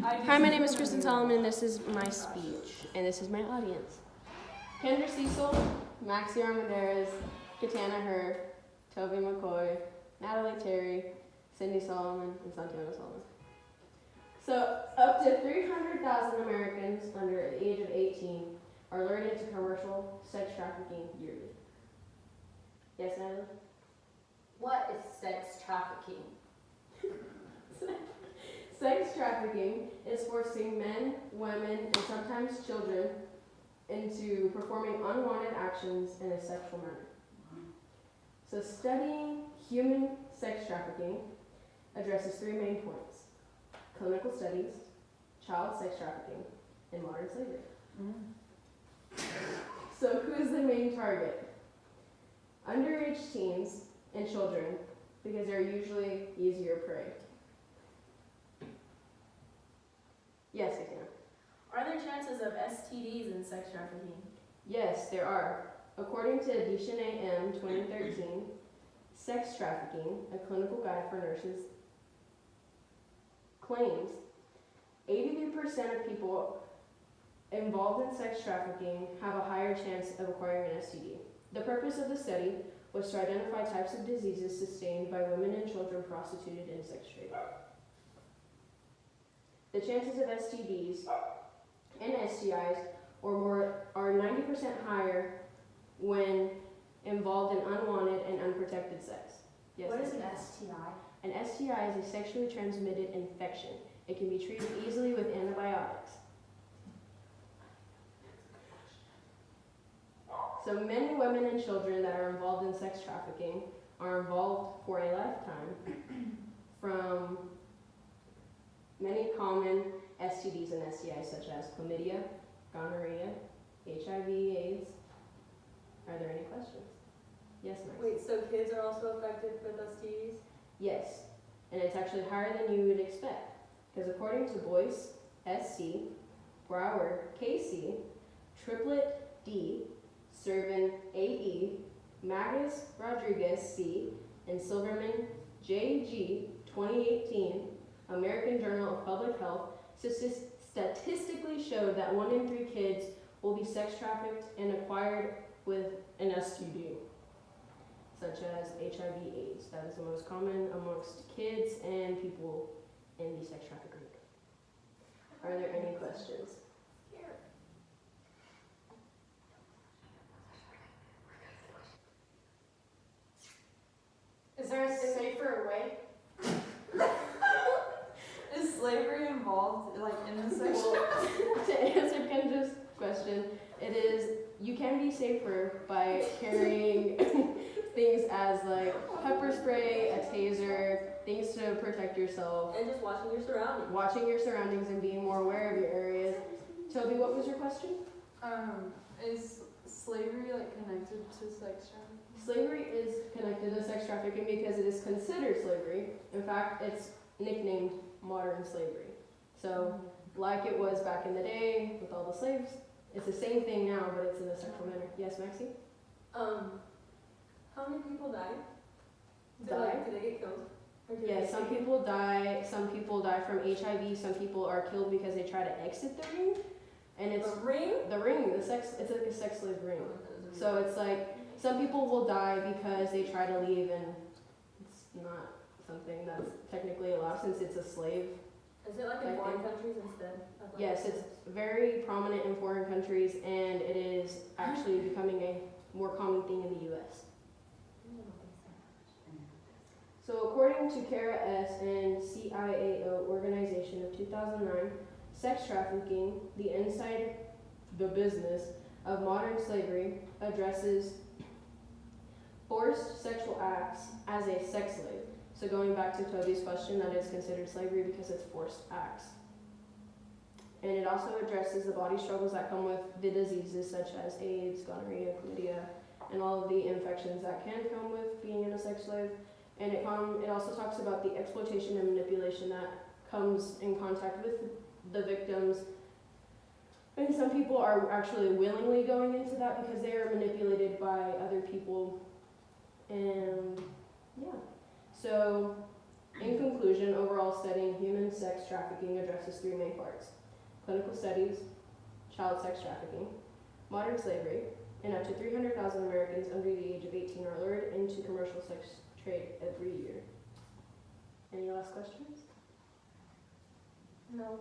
Hi, my name is Kristen Solomon, and this is my speech, and this is my audience. Kendra Cecil, Maxie Armendariz, Katana Herr, Toby McCoy, Natalie Terry, Cindy Solomon, and Santiago Solomon. So, up to 300,000 Americans under the age of 18 are lured into commercial sex trafficking yearly. Yes, Natalie? What is sex trafficking? Sex trafficking is forcing men, women, and sometimes children into performing unwanted actions in a sexual manner. So studying human sex trafficking addresses three main points: clinical studies, child sex trafficking, and modern slavery. So who is the main target? Underage teens and children, because they're usually easier prey. Yes, Katina. Are there chances of STDs in sex trafficking? Yes, there are. According to Edition AM 2013, Sex Trafficking, a clinical guide for nurses, claims 83% of people involved in sex trafficking have a higher chance of acquiring an STD. The purpose of the study was to identify types of diseases sustained by women and children prostituted in sex trade. The chances of STDs and STIs are 90% higher when involved in unwanted and unprotected sex. Yes, what is an STI? An STI is a sexually transmitted infection. It can be treated easily with antibiotics. So men, women, and children that are involved in sex trafficking are involved for a lifetime from many common STDs and STIs such as chlamydia, gonorrhea, HIV/AIDS. Are there any questions? Yes, Max? Wait, so kids are also affected with STDs? Yes, and it's actually higher than you would expect, because according to Boyce, SC, Brower, KC, Triplet, D, Servin, AE, Magus, Rodriguez, C, and Silverman, JG, 2018, American Journal of Public Health, statistically showed that 1 in 3 kids will be sex trafficked and acquired with an STD, such as HIV/AIDS. That is the most common amongst kids and people in the sex trafficking. Are there any questions? Is there a safer way? Is slavery involved, like, in the sex? To answer Kendra's question, it is, you can be safer by carrying things as like pepper spray, a taser, things to protect yourself. And just watching your surroundings. Watching your surroundings and being more aware of your areas. Toby, what was your question? Is slavery, like, connected to sex trafficking? Slavery is connected to sex trafficking because it is considered slavery. In fact, it's nicknamed modern slavery. So, like it was back in the day with all the slaves, it's the same thing now, but it's in a sexual manner. Yes, Maxie? How many people die? Do they get killed? Yeah, some people die. Some people die from HIV. Some people are killed because they try to exit the ring. And it's the ring? The ring, it's like a sex slave ring. So it's like, some people will die because they try to leave and it's not something that's technically allowed since it's a slave. Is it like in foreign countries instead? Yes, it's very prominent in foreign countries and it is actually becoming a more common thing in the US. So according to Kara S. and CIAO Organization of 2009, sex trafficking, the inside the business of modern slavery, addresses forced sexual acts as a sex slave. So going back to Toby's question, that is considered slavery because it's forced acts. And it also addresses the body struggles that come with the diseases such as AIDS, gonorrhea, chlamydia, and all of the infections that can come with being in a sex slave. And it also talks about the exploitation and manipulation that comes in contact with the victims. And some people are actually willingly going into that because they are manipulated by other people. And yeah, so In conclusion, overall studying human sex trafficking addresses three main parts: clinical studies, child sex trafficking, modern slavery, and up to 300,000 Americans under the age of 18 are lured into commercial sex trade every year. Any last questions? No.